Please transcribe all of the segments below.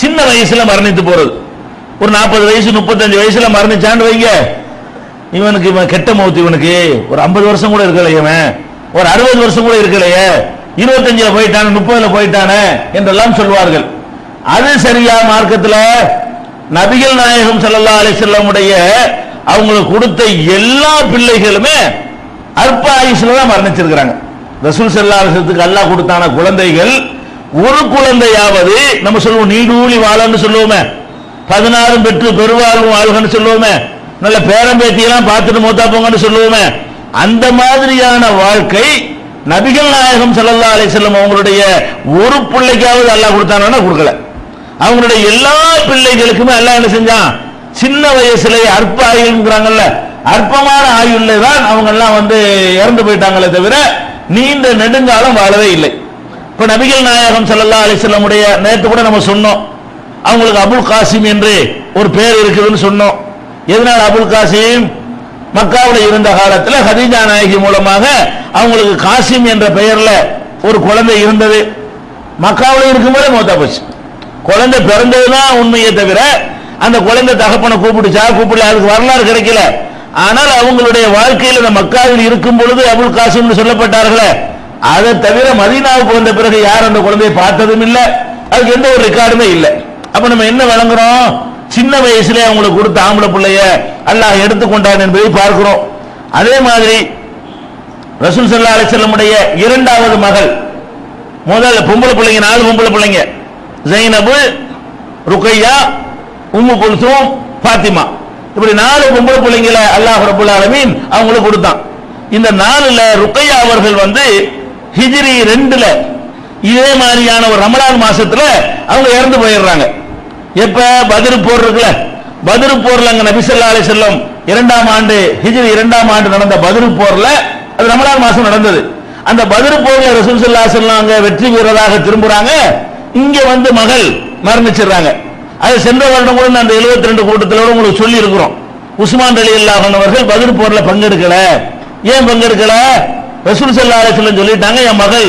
சின்ன வயசுல மரணித்து போறது. ஒரு 40 வயசு 35 வயசுல மரணிச்சான்னு வைங்க, இவனுக்கு இவன் கெட்ட மௌத்து, இவனுக்கு ஒரு 50 வருஷம் கூட இருக்கலையே, இவன் ஒரு 60 வருஷம் கூட இருக்கலையே, 25ல போயிட்டான 30ல போயிட்டானே என்றெல்லாம் சொல்வார்கள். அது சரியா? மார்க்கத்தில் நபிகள் நாயகம் ஸல்லல்லாஹு அலைஹி வஸல்லம் உடைய அவங்களுக்கு கொடுத்த எல்லா பிள்ளைகளுமே அற்ப ஆயுசுல தான் மரணிச்சிருக்கிறாங்க. ரசூல் ஸல்லல்லாஹு அலைஹி வஸல்லத்துக்கு அல்லாஹ் கொடுத்தான குழந்தைகள் ஒரு குழந்தையாவது, நம்ம சொல்லுவோம் நீடூழி வாழன்னு சொல்லுவோமே, 16 பெற்று பெருவாழ்வு வாழ்கன்னு சொல்லுவோமே, நல்ல பேரம்பேத்தியெல்லாம் பார்த்துட்டு மூத்தா போங்கன்னு சொல்லுவோமே, அந்த மாதிரியான வாழ்க்கை நபிகள் நாயகம் ஸல்லல்லாஹு அலைஹி வஸல்லம் அவங்களுடைய ஒரு பிள்ளைக்காவது அல்லாஹ் கொடுத்தானா? கொடுக்கல. அவங்களுடைய எல்லா பிள்ளைகளுக்குமே அல்லாஹ் என்ன செஞ்சான்? சின்ன வயசுலேயே அற்ப ஆயுள்ங்கிறாங்கல்ல, அற்பமான ஆயுள்ல தான் அவங்க எல்லாம் இறந்து போயிட்டாங்களே தவிர நீண்ட நெடுங்காலம் வாழவே இல்லை. இப்ப நபிகள் நாயகம் ஸல்லல்லாஹு அலைஹி வஸல்லம் உடைய நேற்று கூட நம்ம சொன்னோம், அவங்களுக்கு அபுல் காசிம் என்று ஒரு பேர் இருக்குதுன்னு சொன்னோம். எதனால அபுல் காசிம்? மக்காவில் இருந்த காலத்தில் ஹதீஜா நாயகி மூலமாக அவங்களுக்கு காசிம் என்ற பெயர்ல ஒரு குழந்தை இருந்தது. மக்காவில் இருக்கும்போது மௌத்தா போச்சு. குழந்தை பிறந்ததுதான் உண்மையை தவிர அந்த குழந்தை தகப்பனை கூப்பிடுச்சா கூப்பிடல, அதுக்கு வரலாறு கிடைக்கல. ஆனால் அவங்களுடைய வாழ்க்கையில் அந்த மக்காவில் இருக்கும் பொழுது அபுல் காசிம் சொல்லப்பட்டார்களே, அதை தவிர மதீனாவுக்கு வந்த பிறகு யார் அந்த குழந்தையை பார்த்ததும் இல்லை, அதுக்கு எந்த ஒரு ரெக்கார்டுமே இல்லை. அப்ப நம்ம என்ன வழங்குறோம்? சின்ன வயசுல அவங்களுக்கு கொடுத்த ஆம்பளை பிள்ளைய அல்லாஹ் எடுத்துக்கொண்டான் என்பதை பார்க்கிறோம். அதே மாதிரி ரசூல் ஸல்லல்லாஹு அலைஹி வஸல்லம் உடைய இரண்டாவது மகள், முதல்ல பொம்பளை பிள்ளைங்க 4 பொம்பளை பிள்ளைங்க, ஜைனபு, ருக்கையா, உம்மு குல்சூம், பாத்திமா, இப்படி 4 பொம்பளை பிள்ளைங்களை அல்லாஹ் ரப்பல் ஆலமீன் அவங்களுக்கு கொடுத்தான். இந்த 4ல ருக்கையா அவர்கள் ஹிஜ்ரி 2ல இதே மாதிரியான ஒரு ரமலான் மாசத்துல அவங்க இறந்து போயிடுறாங்க. எப்ப? பத்ர் போர் இருக்குல்ல, பத்ர் போர்ல அங்க நபி ஸல்லல்லாஹு அலைஹி வஸல்லம் 2ஆம் ஆண்டு ஹிஜ்ரி 2ஆம் ஆண்டு நடந்த பத்ர் போர்ல, அது ரமலான் மாசம் நடந்தது. அந்த பத்ர் போர்ல ரசூல் ஸல்லல்லாஹு அலைஹி வஸல்லம் அங்க வெற்றி வீரராக திரும்புறாங்க. இங்க மகள் மரணிச்சிடுறாங்க. அது சென்ற வருடம் கூட அந்த 72 கூட்டத்திலோட உங்களுக்கு சொல்லி இருக்கிறோம். உஸ்மான் ரலியல்லாஹு அன்ஹு அவர்கள் பத்ர் போர்ல பங்கெடுக்கல. ஏன் பங்கெடுக்கல? ரசூல் ஸல்லல்லாஹு அலைஹி வஸல்லம் சொல்லிட்டாங்க, என் மகள்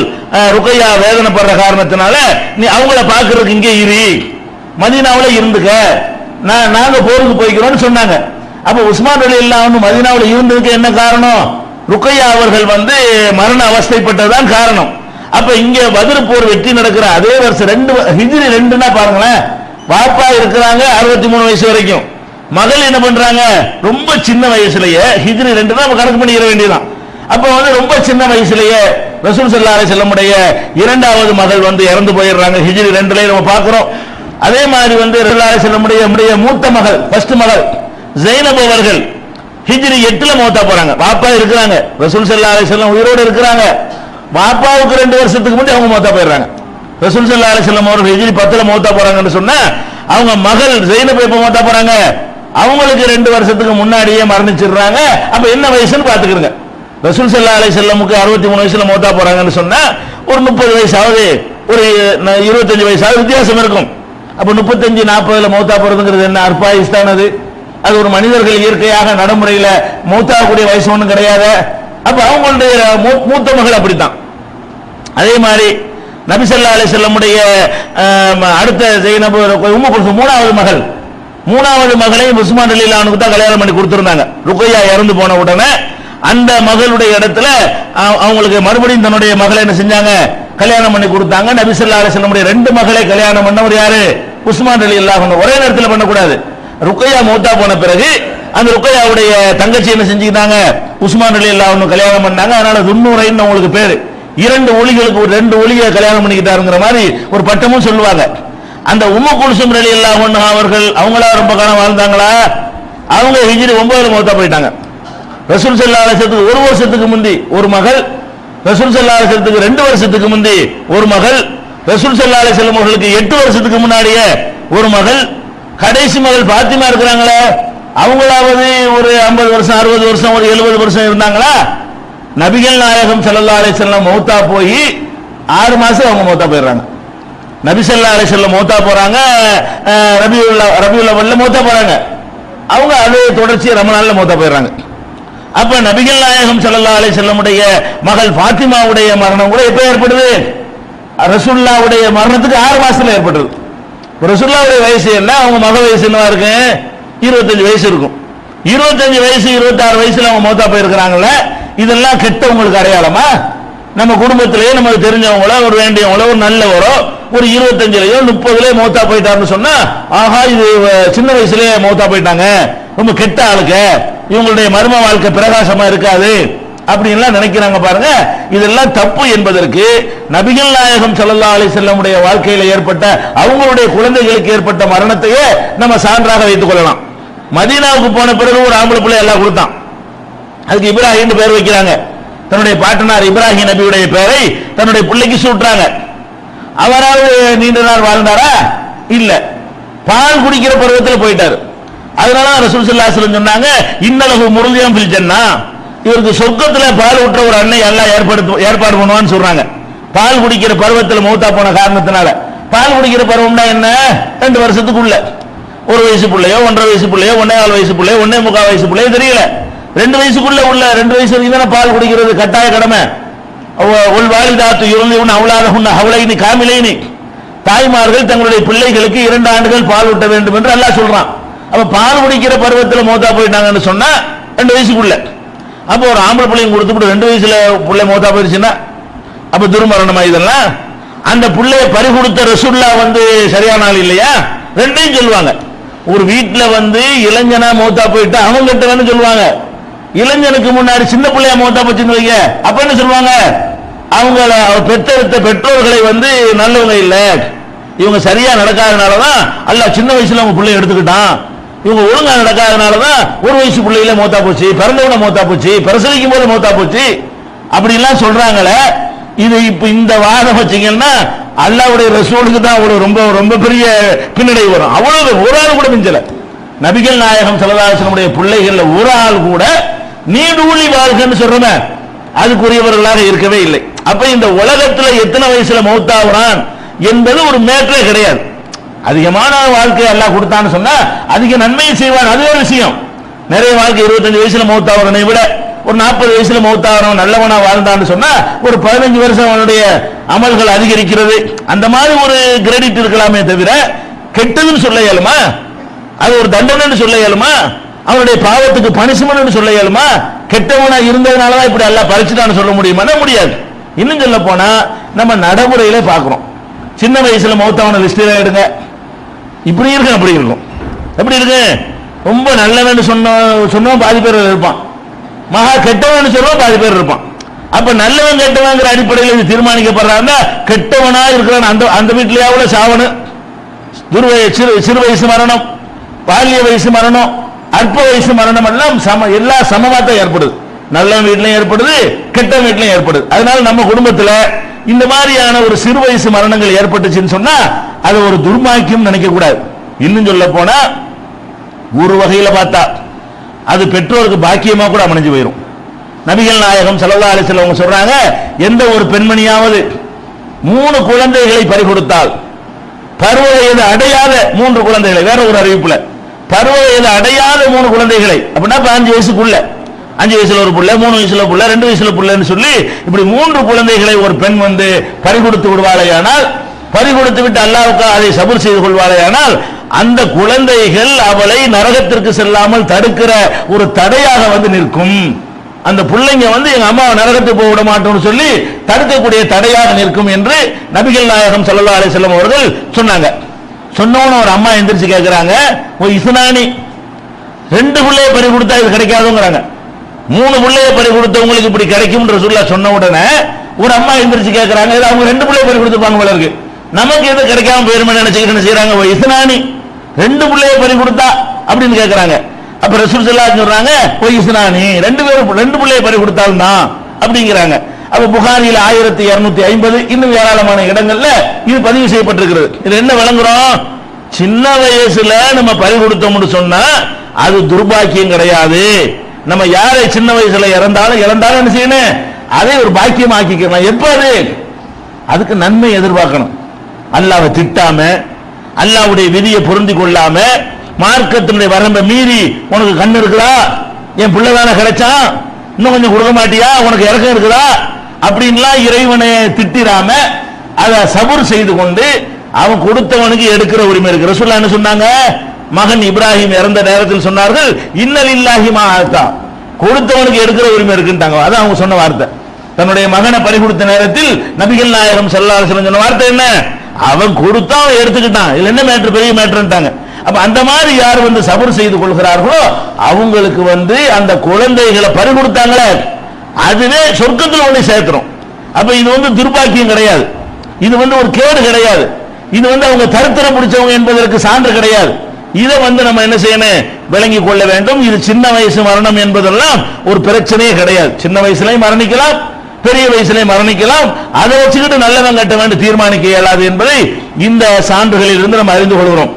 ருக்கையா வேதனைப்படுற காரணத்தினால நீ அவங்கள பாக்குறதுக்கு இங்கே இரு, மதீனாவுல இருந்துக்க, நாங்க போருக்கு போய்க்கிறோம்னு சொன்னாங்க. அப்ப உஸ்மான் ரலியல்லாஹு அன்ஹு மதீனாவுல இருந்ததுக்கு என்ன காரணம்? ருக்கையா அவர்கள் மரண அவஸ்தைப்பட்டதுதான் காரணம். அப்ப இங்க பத்ர் போர் வெற்றி நடக்கிற அதே வருஷம் ஹிஜ்ரி 2னா பாருங்களேன், பாப்பா இருக்கிறாங்க 63 வயசு வரைக்கும், மகள் என்ன பண்றாங்க? ரொம்ப சின்ன வயசுலயே, ஹிஜ்ரி 2னா நம்ம கணக்கு பண்ணிட வேண்டியதான். அப்ப ரொம்ப சின்ன வயசுலயே ரசூல் ஸல்லல்லாஹு அலைஹி வஸல்லம் உடைய இரண்டாவது மகள் இறந்து போயிடுறாங்க. ஹிஜ்ரி 2ல நம்ம பார்க்கிறோம். அதே மாதிரி ரசூலுல்லாஹி ஸல்லல்லாஹு அலைஹி வஸல்லம் உடைய மூத்த மகள், ஃபர்ஸ்ட் மகள் ஜைனப் அவர்கள் ஹிஜ்ரி 8ல மௌத்தா போறாங்க. பாப்பா இருக்கிறாங்க, ரசூல் ஸல்லல்லாஹு அலைஹி வஸல்லம் உயிரோடு இருக்கிறாங்க. பாப்பாவுக்கு 2 வருஷத்துக்கு முன்னாடி அவங்க மௌத்தா போயிடுறாங்க. ரசூல் ஸல்லல்லாஹு அலைஹி வஸல்லம் அவர்கள் ஹிஜ்ரி 10ல மௌத்தா போறாங்கன்னு சொன்னா, அவங்க மகள் ஜைனப் எப்ப மௌத்தா போறாங்க? அவங்களுக்கு 2 வருஷத்துக்கு முன்னாடியே மரணிச்சிடுறாங்க. அப்ப என்ன வயசுன்னு பாத்துக்கிறங்க. ரசூல் ஸல்லல்லாஹு அலைஹி வஸல்லமுக்கு 63 வயசுல மௌத்தா போறாங்கன்னு சொன்னா, ஒரு 30 வயசாவது ஒரு 25 வயசாவது வித்தியாசம் இருக்கும். அப்ப 35 40ல மௌத்தா போறதுங்கிறது என்ன? அற்பாயுஸ் தான் அது. அது ஒரு மனிதர்கள் இயற்கையாக நடைமுறையில மௌத்தாகக்கூடிய வயசு ஒன்றும் கிடையாது. அப்ப அவங்களுடைய மூத்த மகள் அப்படித்தான். அதே மாதிரி நபி ஸல்லல்லாஹு அலைஹி வஸல்லம் உடைய அடுத்த ஜைனப் உம்மு குல்சூம் மூணாவது மகளையும் உஸ்மான் ரலியல்லாஹு அன்ஹு தான் கல்யாணம் பண்ணி கொடுத்திருந்தாங்க. ருக்கையா இறந்து போன உடனே அந்த மகளுடைய இடத்துல அவங்களுக்கு மறுபடியும் தன்னுடைய மகளை என்ன செஞ்சாங்க? கல்யாணம் பண்ணி கொடுத்தாங்க. நபி ஸல்லல்லாஹு அலைஹி வஸல்லம் உடைய 2 மகளை கல்யாணம் பண்ணவர் யாரு? உஸ்மான் ரலியல்லாஹு அன்ஹு. ஒரே நேரத்தில் பண்ணக்கூடாது. ருக்கையா மௌத்தா போன பிறகு அந்த ருக்கையாவுடைய தங்கச்சி என்ன செஞ்சுக்கிட்டாங்க? உஸ்மான் ரலியல்லாஹு அன்ஹு கல்யாணம் பண்ணாங்க. அதனால துன்னூரைன்னு உங்களுக்கு பேரு. 2 ஒளிகளுக்கு 2 ஒளியை கல்யாணம் பண்ணிக்கிட்டாருங்கிற மாதிரி ஒரு பட்டமும் சொல்லுவாங்க. அந்த உம்மு குல்சூம் ரலியல்லாஹு அன்ஹா அவர்கள் அவங்களா ரொம்ப காலம் வாழ்ந்தாங்களா? அவங்க ஹிஜ்ரி 9ல மௌத்தா போயிட்டாங்க. ரசூல் ஸல்லல்லாஹு அலைஹி வஸல்லத்துக்கு 1 வருஷத்துக்கு முந்தி ஒரு மகள், ரசூல் ஸல்லல்லாஹு அலைஹி வஸல்லத்துக்கு 2 வருஷத்துக்கு முந்தி ஒரு மகள், ரசூல் ஸல்லல்லாஹு அலைஹி வஸல்லம் அவர்களுக்கு 8 வருஷத்துக்கு முன்னாடியே ஒரு மகள், கடைசி மகள் பாத்திமா இருக்கிறாங்களே, அவங்களாவது ஒரு 50 வருஷம் 60 வருஷம் ஒரு 70 வருஷம் இருந்தாங்களா? நபிகள் நாயகம் ஸல்லல்லாஹு அலைஹி வஸல்லம் மௌத்தா போய் 6 மாசம் அவங்க மௌத்தா போயிடுறாங்க. நபி ஸல்லல்லாஹு அலைஹி வஸல்லம் மௌத்தா போறாங்க, ரபியுல் அவ்வல்ல மௌத்தா போறாங்க. அவங்க அதே தொடர்ச்சி ரமலான்ல மௌத்தா போயிடுறாங்க. அப்ப நபிகள் நாயகம் ஸல்லல்லாஹு அலைஹி வஸல்லம் உடைய மகள் ஃபாத்திமாவுடைய மரணம் கூட எப்ப ஏற்படுது? ரசூலுல்லாஹ்வுடைய மரணத்துக்கு 6 மாசத்துல ஏற்பட்டது. ரசூலுல்லாஹ்வுடைய வயசு என்ன, அவங்க மக வயசு என்னவா இருக்கு? 25 வயசு இருக்கும். 25 வயசு 26 வயசுல அவங்க மௌத்தா போயிருக்கிறாங்கல்ல, இதெல்லாம் கெட்டவங்களுக்கு அடையாளமா? நம்ம குடும்பத்திலேயே நமக்கு தெரிஞ்சவங்களோ ஒரு வேண்டியவங்களோ ஒரு நல்லவரோ ஒரு 25லயோ 30லயோ மௌத்தா போயிட்டாருன்னு சொன்னா, ஆஹா இது சின்ன வயசுலயே மௌத்தா போயிட்டாங்க, ரொம்ப கெட்ட ஆளுங்க, இவங்களுடைய மர்ம வாழ்க்கை பிரகாசமா இருக்காது அப்படின்லாம் நினைக்கிறாங்க பாருங்க. இதெல்லாம் தப்பு என்பதற்கு நபிகள் நாயகம் ஸல்லல்லாஹு அலைஹி வஸல்லம் உடைய வாழ்க்கையில ஏற்பட்ட அவங்களுடைய குழந்தைகளுக்கு ஏற்பட்ட மரணத்தையே நம்ம சான்றாக வைத்துக் கொள்ளலாம். மதீனாவுக்கு போன பிறகு ஒரு ஆம்பளை பிள்ளை எல்லாம் கொடுத்தான், அதுக்கு இப்ராஹிம் பேர் வைக்கிறாங்க. தன்னுடைய பாட்டனார் இப்ராஹிம் நபியுடைய பெயரை தன்னுடைய பிள்ளைக்கு சூட்டுறாங்க. அவரால் நீண்ட நாள் வாழ்ந்தாரா? இல்ல, பால் குடிக்கிற பருவத்தில் போயிட்டாரு. அதனால ரசூல் ஸல்லல்லாஹு அலைஹி வஸல்லம் சொன்னாங்க, இன்னலஹு முர்தியம் ஃபில் ஜன்னah, இவருக்கு சொர்க்கத்துல பால் ஊற்ற ஒரு அன்னை அல்லாஹ் ஏற்பாடு பண்ணுவான்னு சொல்றாங்க. பால் குடிக்கிற பருவத்தில் மௌத்தா போன காரணத்தினால. பால் குடிக்கிற பருவம்னா என்ன? 2 வருஷத்துக்குள்ள, 1 வயசு பிள்ளையோ 1.5 வயசு பிள்ளையோ 1.25 வயசு பிள்ளையோ 1.25 வயசு பிள்ளையோ தெரியல, 2 வயசுக்குள்ள உள்ள 2 வயசு வரைக்கும் பால் குடிக்கிறது கட்டாய கடமை. உல் வாலிதாத்து யுர்லிஉன அவுலாதஹுன்ன ஹவ்லைனி காமிலைனி, தாய்மார்கள் தங்களுடைய பிள்ளைகளுக்கு 2 ஆண்டுகள் பால் ஊட்ட வேண்டும் என்று அல்லாஹ் சொல்றான். அப்ப பால் குடிக்கிற பருவத்தில் மௌத்தா போயிட்டாங்கன்னு சொன்னா 2 வயசுக்குள்ள. அப்போ ஒரு ஆம்பளை பிள்ளைங்க கொடுத்துட்டு 2 வயசுல பிள்ளை மௌத்தா போயிருச்சுன்னா அப்ப துர்மரணமா இதெல்லாம்? அந்த பிள்ளைய பறி கொடுத்த ரசூலுல்லாஹ் சரியான ஆள் இல்லையா? ரெண்டையும் சொல்லுவாங்க. ஒரு வீட்டுல இளைஞனா மௌத்தா போயிட்டா அவங்க கிட்ட சொல்லுவாங்க, இளைஞனுக்கு முன்னாடி சின்ன பிள்ளையா மௌத்தா போச்சுன்னு வைங்க, அப்ப என்ன சொல்லுவாங்க? அவங்கள பெற்றெடுத்த பெற்றோர்களை நல்லவங்க இல்ல, இவங்க சரியா நடக்காதனாலதான் அல்லாஹ் சின்ன வயசுல அவங்க பிள்ளைய எடுத்துக்கிட்டான், இவங்க ஒழுங்கா நடக்காதனாலதான் 1 வயசு பிள்ளையில மௌத்தா போச்சு, பிறந்தவன மௌத்தா போச்சு, பிரசவிக்கும் போது மௌத்தா போச்சு அப்படிலாம் சொல்றாங்களே. இது இப்ப இந்த வாதம் வச்சீங்கன்னா அல்லாஹ்வுடைய ரசூலுக்கு தான் ஒரு ரொம்ப ரொம்ப பெரிய பின்னடைவு வரும். அவ்வளவு ஒரு ஆள் கூட மிஞ்சல. நபிகள் நாயகம் ஸல்லல்லாஹு அலைஹி வஸல்லம் பிள்ளைகள்ல ஒரு ஆள் கூட நீடூழி வாழ்க்கைன்னு சொல்றோமே அதுக்குரியவர்களாக இருக்கவே இல்லை. அப்ப இந்த உலகத்துல எத்தனை வயசுல மௌத்தாகிறான் என்பது ஒரு மேட்டரே கிடையாது. அதிகமான வாழ்க்கை அல்லாஹ் கொடுத்தான்னு சொன்னா அதிக நன்மையை செய்வான், அது ஒரு விஷயம். நிறைய வாழ்க்கை 25 வயசுல மௌத்தாகிறவனை விட ஒரு 40 வயசுல மௌத்தாகிறவன் நல்லவனா வாழ்ந்தான்னு சொன்னா ஒரு 15 வருஷம் அவனுடைய அமல்கள் அதிகரிக்கிறது. அந்த மாதிரி ஒரு கிரெடிட் இருக்கலாமே தவிர கெட்டதுன்னு சொல்ல இயலுமா? அது ஒரு தண்டனைன்னு சொல்ல இயலுமா? அவனுடைய பாவத்துக்கு பனிஷ்மென்ட்னு சொல்ல இயலுமா? கெட்டவனா இருந்ததுனாலதான் இப்படி அல்லாஹ் பறிச்சுட்டான்னு சொல்ல முடியுமா? முடியாது. இன்னும் சொல்ல போனா நம்ம நடைமுறையில பாக்குறோம், சின்ன வயசுல மௌத்தான லிஸ்ட்ல எடுங்க, இப்படி இருக்கு அப்படி இருக்கும். எப்படி இருக்கு? ரொம்ப நல்லவன்னு சொன்னோம் பாதி பேர் இருப்பான், மகா கெட்டவன் சொல்லுவோம் பாதி பேர் இருப்பான். அப்ப நல்லவன் கெட்டவங்கிற அடிப்படையில் இது தீர்மானிக்கப்படுறாங்க. கெட்டவனா இருக்கிறான் அந்த வீட்டிலேயாவது சாவனு, சிறு வயசு மரணம், பாலிய வயசு மரணம், அற்ப வயசு மரணம் எல்லாம் எல்லா சமமா தான் ஏற்படுது. நல்லவன் வீட்லயும் ஏற்படுது, கெட்ட வீட்லயும் ஏற்படுது. அதனால நம்ம குடும்பத்துல இந்த மாதிரியான ஒரு சிறு வயசு மரணங்கள் ஏற்பட்டுச்சுன்னு சொன்னா அது ஒரு துர்பாக்கியம் நினைக்க கூடாது. இன்னும் சொல்ல போனா ஒரு வகையில பார்த்தா அது பெற்றோருக்கு பாக்கியமா கூட அமைஞ்சு போயிடும். நபிகள் நாயகம் ஸல்லல்லாஹு அலைஹி வஸல்லம் சொல்றாங்க, எந்த ஒரு பெண்மணியாவது 3 குழந்தைகளை பறிகொடுத்தால், பருவ வயது அடையாத 3 குழந்தைகளை, வேற ஒரு அறிவிப்புல பருவ வயது அடையாத 3 குழந்தைகளை, அப்படின்னா 5 வயசுக்குள்ள, 5 வயசுல ஒரு புள்ள, 3 வயசுல புள்ள, 2 வயசுல புள்ளன்னு சொல்லி இப்படி 3 குழந்தைகளை ஒரு பெண் பறிகொடுத்து விடுவாளேயானால், பறிகொடுத்து விட்டு அல்லாஹ்வுக்கு அதை சபூர் செய்து கொள்வாளேயானால் அந்த குழந்தைகள் அவளை நரகத்திற்கு செல்லாமல் தடுக்கிற ஒரு தடையாக நிற்கும். அந்த பிள்ளைங்க எங்க அம்மாவை நரகத்துக்கு போக விட மாட்டோம்னு சொல்லி தடுக்கக்கூடிய தடையாக நிற்கும் என்று நபிகள் நாயகம் ஸல்லல்லாஹு அலைஹி வஸல்லம் அவர்கள் சொன்னாங்க. சொன்னவன ஒரு அம்மா எந்திரிச்சு கேட்கிறாங்க, ஓ இஸ்னானி, 2 பிள்ளையை பறி கொடுத்தா இது கிடைக்காதுங்கிறாங்க. 3 பிள்ளையை பறி கொடுத்தவங்களுக்கு இப்படி கிடைக்கும் ரசூலுல்லாஹ் சொன்ன உடனே ஒரு அம்மா எந்திரிச்சு கேட்கிறாங்க, அவங்க 2 பிள்ளையை பறி கொடுத்துருப்பாங்க போல இருக்கு, நமக்கு எது கிடைக்காம போயிருமே நினைச்சுக்கிட்டு என்ன செய்யறாங்க, ஓ இஸ்னானி 2 பிள்ளையை பறி கொடுத்தா அப்படின்னு கேட்கிறாங்க. அப்ப ரசூல் ஸல்லல்லாஹு அலைஹி சொல்றாங்க, ஓ இஸ்னானி 2 பிள்ளையை பறி கொடுத்தாலும் தான் அப்படிங்கிறாங்க. அப்ப புகாரில 1250 இன்னும் ஏராளமான இடங்கள்ல இது பதிவு செய்யப்பட்டிருக்கிறது. இதுல என்ன விளங்குறோம்? சின்ன வயசுல நம்ம பறி கொடுத்தோம்னு சொன்னா அது துர்பாக்கியம் கிடையாது. நம்ம யாரை சின்ன வயசுல இறந்தாலும் என்ன செய்யணும், அதை ஒரு பாக்கியம் ஆக்கிக்கணும். எப்ப அதுக்கு நன்மை எதிர்பார்க்கணும். அல்லாஹ்வை திட்டாம, அல்லாஹ்வுடைய விதியை பொருந்தி கொள்ளாம, மார்க்கத்தினுடைய வரம்பை மீறி உனக்கு கண்ணு இருக்குதா, என் பிள்ளை தானே கிடைச்சா இன்னும் கொஞ்சம் கொடுக்க மாட்டியா, உனக்கு இறக்கம் இருக்குதா அப்படின்லாம் இறைவனை திட்டிராம அதை சபூர் செய்து கொண்டு அவன் கொடுத்தவனுக்கு எடுக்கிற உரிமை இருக்கு. ரசூலுல்லாஹ் என்ன சொன்னாங்க? மகன் இப்ராஹிம் இறந்த நேரத்தில் சொன்னார்கள், இன்னலில்லாஹி மா ஆத்தா, கொடுத்தவனுக்கு எடுக்கிற உரிமை இருக்குன்ட்டாங்க. அதான் அவங்க சொன்ன வார்த்தை. தன்னுடைய மகனை பறி கொடுத்த நேரத்தில் நபிகள் நாயகம் ஸல்லல்லாஹு அலைஹி வஸல்லம் சொன்ன வார்த்தை என்ன? அவன் கொடுத்தா அவன் எடுத்துக்கிட்டான், இதுல என்ன மேட்டர், பெரிய மேட்டர்ன்ட்டாங்க. அப்ப அந்த மாதிரி யார் சபர் செய்து கொள்கிறார்களோ அவங்களுக்கு அந்த குழந்தைகளை பறி கொடுத்தாங்களே அதுவே சொர்க்கத்தில் ஒண்ணு சேர்க்கிறோம். அப்ப இது துர்பாக்கியம் கிடையாது, இது ஒரு கேடு கிடையாது, இது அவங்க தரித்திரம் பிடிச்சவங்க என்பதற்கு சான்று கிடையாது. இதை நம்ம என்ன செய்யணும், விளங்கி கொள்ள வேண்டும். இது சின்ன வயசு மரணம் என்பதெல்லாம் ஒரு பிரச்சனையே கிடையாது. சின்ன வயசுலயும் மரணிக்கலாம், பெரிய வயசுலயும் மரணிக்கலாம். அதை வச்சுக்கிட்டு நல்லவன் கட்ட வேண்டும் தீர்மானிக்க இயலாது என்பதை இந்த சான்றுகளில் இருந்து நம்ம அறிந்து கொள்கிறோம்.